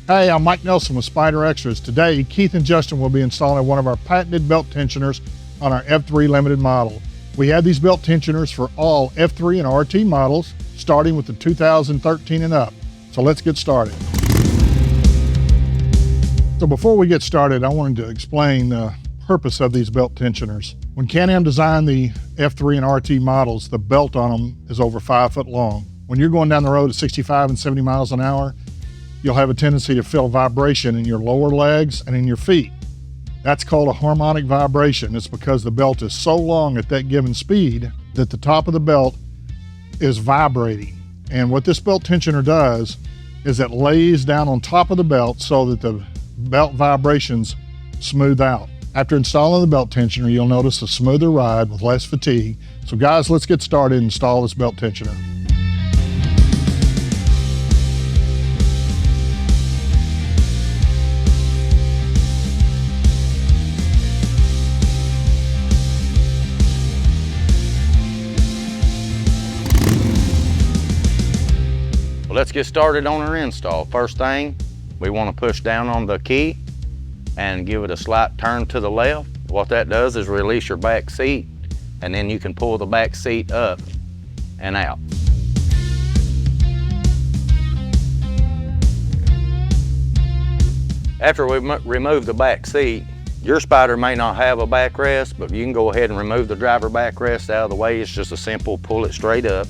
Hey, I'm Mike Nelson with Spyder Extras. Today, Keith and Justin will be installing one of our patented belt tensioners on our F3 Limited model. We have these belt tensioners for all F3 and RT models, starting with the 2013 and up. So let's get started. So before we get started, I wanted to explain the purpose of these belt tensioners. When Can-Am designed the F3 and RT models, the belt on them is over 5 foot long. When you're going down the road at 65 and 70 miles an hour, you'll have a tendency to feel vibration in your lower legs and in your feet. That's called a harmonic vibration. It's because the belt is so long at that given speed that the top of the belt is vibrating. And what this belt tensioner does is it lays down on top of the belt so that the belt vibrations smooth out. After installing the belt tensioner, you'll notice a smoother ride with less fatigue. So guys, let's get started and install this belt tensioner. Let's get started on our install. First thing, we want to push down on the key and give it a slight turn to the left. What that does is release your back seat, and then you can pull the back seat up and out. After we remove the back seat, your Spyder may not have a backrest, but you can go ahead and remove the driver backrest out of the way. It's just a simple pull it straight up.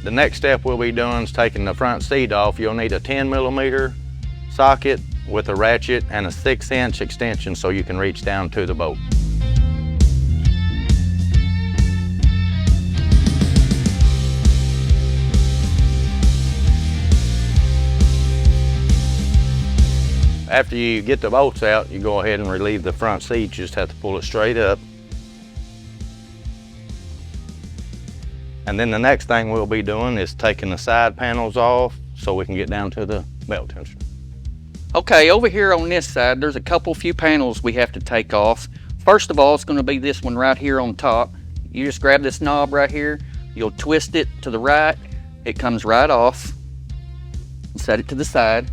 The next step we'll be doing is taking the front seat off. You'll need a 10mm socket with a ratchet and a 6-inch extension so you can reach down to the bolt. After you get the bolts out, you go ahead and relieve the front seat. You just have to pull it straight up. And then the next thing we'll be doing is taking the side panels off so we can get down to the belt tensioner. Okay, over here on this side, there's a few panels we have to take off. First of all, it's going to be this one right here on top. You just grab this knob right here, you'll twist it to the right, it comes right off. Set it to the side.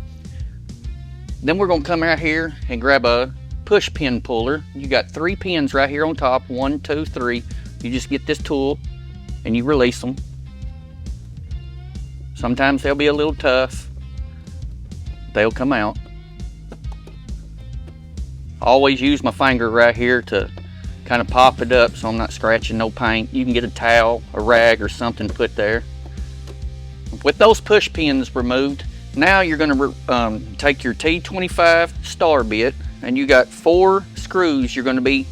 Then we're going to come out here and grab a push pin puller. You got 3 pins right here on top, 1, 2, 3. You just get this tool and you release them. Sometimes they'll be a little tough. They'll come out. I always use my finger right here to kind of pop it up so I'm not scratching no paint. You can get a towel, a rag, or something to put there. With those push pins removed, now you're going to take your T25 star bit, and you got 4 screws you're going to be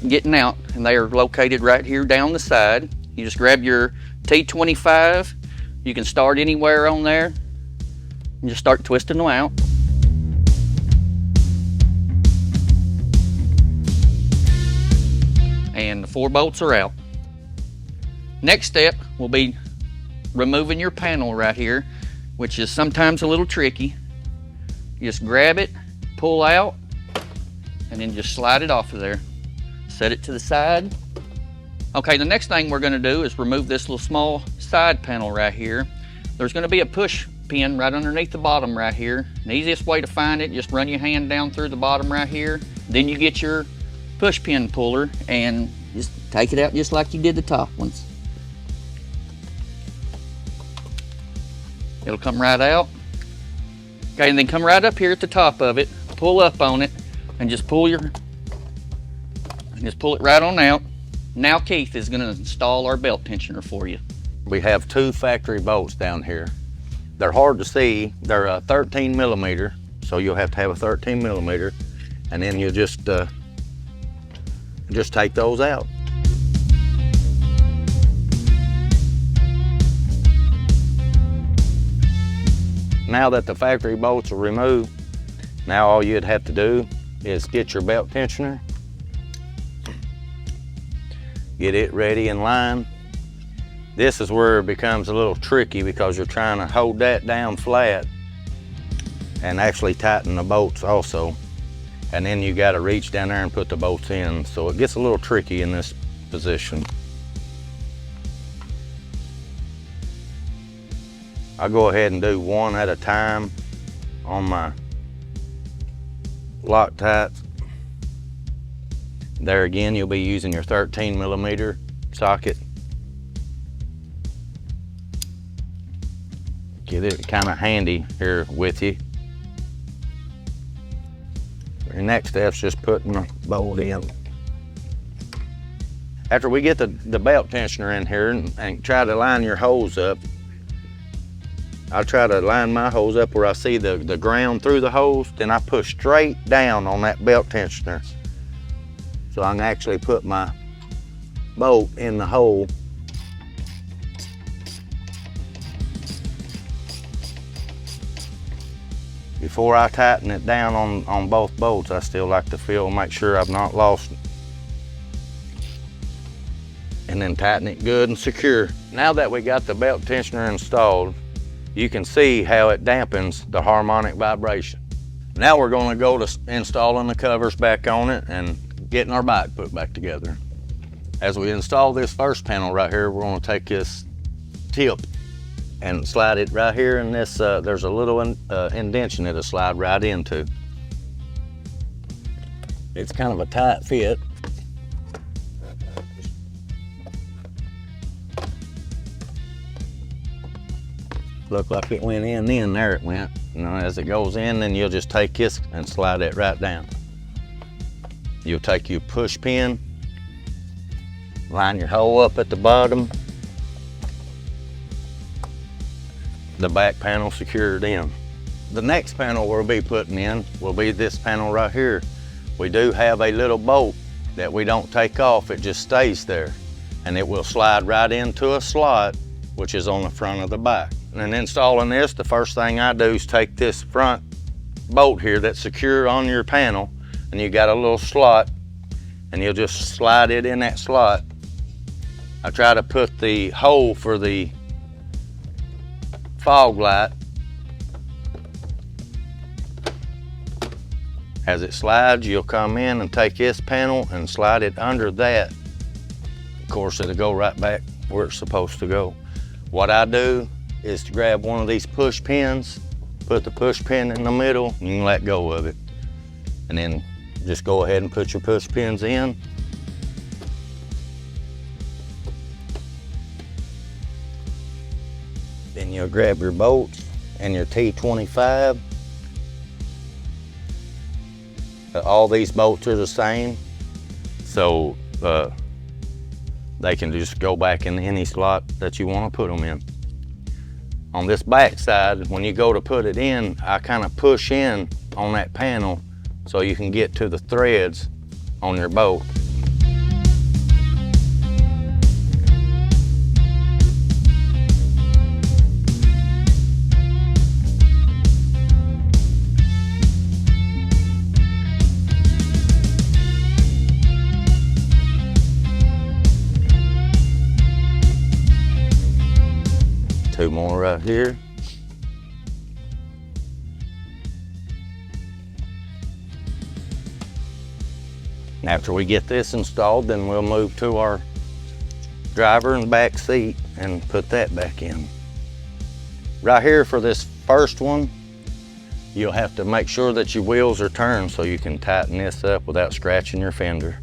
getting out, and they are located right here down the side. You just grab your T25, you can start anywhere on there, and just start twisting them out. And the 4 bolts are out. Next step will be removing your panel right here, which is sometimes a little tricky. You just grab it, pull out, and then just slide it off of there. Set it to the side. Okay, the next thing we're going to do is remove this little small side panel right here. There's going to be a push pin right underneath the bottom right here. The easiest way to find it, just run your hand down through the bottom right here. Then you get your push pin puller and just take it out just like you did the top ones. It'll come right out. Okay, and then come right up here at the top of it, pull up on it, and just pull it right on out. Now Keith is going to install our belt tensioner for you. We have 2 factory bolts down here. They're hard to see. They're 13mm, so you'll have to have a 13mm, and then you'll just take those out. Now that the factory bolts are removed, now all you'd have to do is get your belt tensioner, get it ready in line. This is where it becomes a little tricky because you're trying to hold that down flat and actually tighten the bolts also. And then you got to reach down there and put the bolts in. So it gets a little tricky in this position. I go ahead and do one at a time on my Loctite. There again, you'll be using your 13mm socket. Get it kind of handy here with you. Your next step's just putting the bolt in. After we get the belt tensioner in here and try to line your hose up, I try to line my hose up where I see the ground through the hose, then I push straight down on that belt tensioner. So I can actually put my bolt in the hole. Before I tighten it down on both bolts, I still like to make sure I've not lost it. And then tighten it good and secure. Now that we got the belt tensioner installed, you can see how it dampens the harmonic vibration. Now we're going to go to installing the covers back on it and getting our bike put back together. As we install this first panel right here, we're going to take this tip and slide it right here in this, there's a little indentation it'll slide right into. It's kind of a tight fit. Looked like it went in, then there it went. You know, as it goes in, then you'll just take this and slide it right down. You'll take your push pin, line your hole up at the bottom, the back panel secured in. The next panel we'll be putting in will be this panel right here. We do have a little bolt that we don't take off, it just stays there. And it will slide right into a slot, which is on the front of the bike. And in installing this, the first thing I do is take this front bolt here that's secure on your panel, and you got a little slot, and you'll just slide it in that slot. I try to put the hole for the fog light. As it slides, you'll come in and take this panel and slide it under that. Of course, it'll go right back where it's supposed to go. What I do is to grab one of these push pins, put the push pin in the middle, and you can let go of it. And then just go ahead and put your push pins in. Then you'll grab your bolts and your T25. All these bolts are the same, so they can just go back in any slot that you want to put them in. On this back side, when you go to put it in, I kind of push in on that panel so you can get to the threads on your bolt. Two more right here. After we get this installed, then we'll move to our driver and back seat and put that back in. Right here for this first one, you'll have to make sure that your wheels are turned so you can tighten this up without scratching your fender.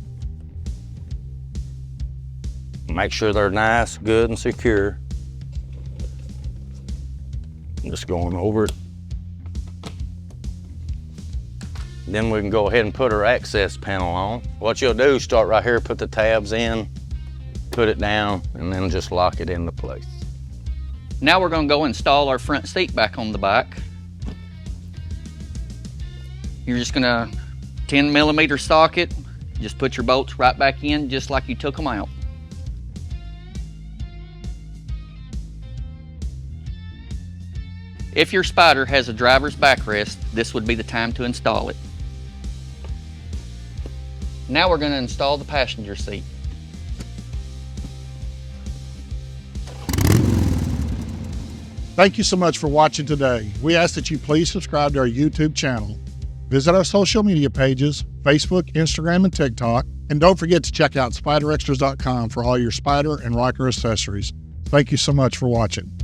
Make sure they're nice, good, and secure. Just going over it. Then we can go ahead and put our access panel on. What you'll do is start right here, put the tabs in, put it down, and then just lock it into place. Now we're going to go install our front seat back on the bike. You're just going to 10mm socket, just put your bolts right back in just like you took them out. If your Spyder has a driver's backrest, this would be the time to install it. Now we're going to install the passenger seat. Thank you so much for watching today. We ask that you please subscribe to our YouTube channel. Visit our social media pages, Facebook, Instagram, and TikTok. And don't forget to check out SpyderExtras.com for all your Spyder and Ryker accessories. Thank you so much for watching.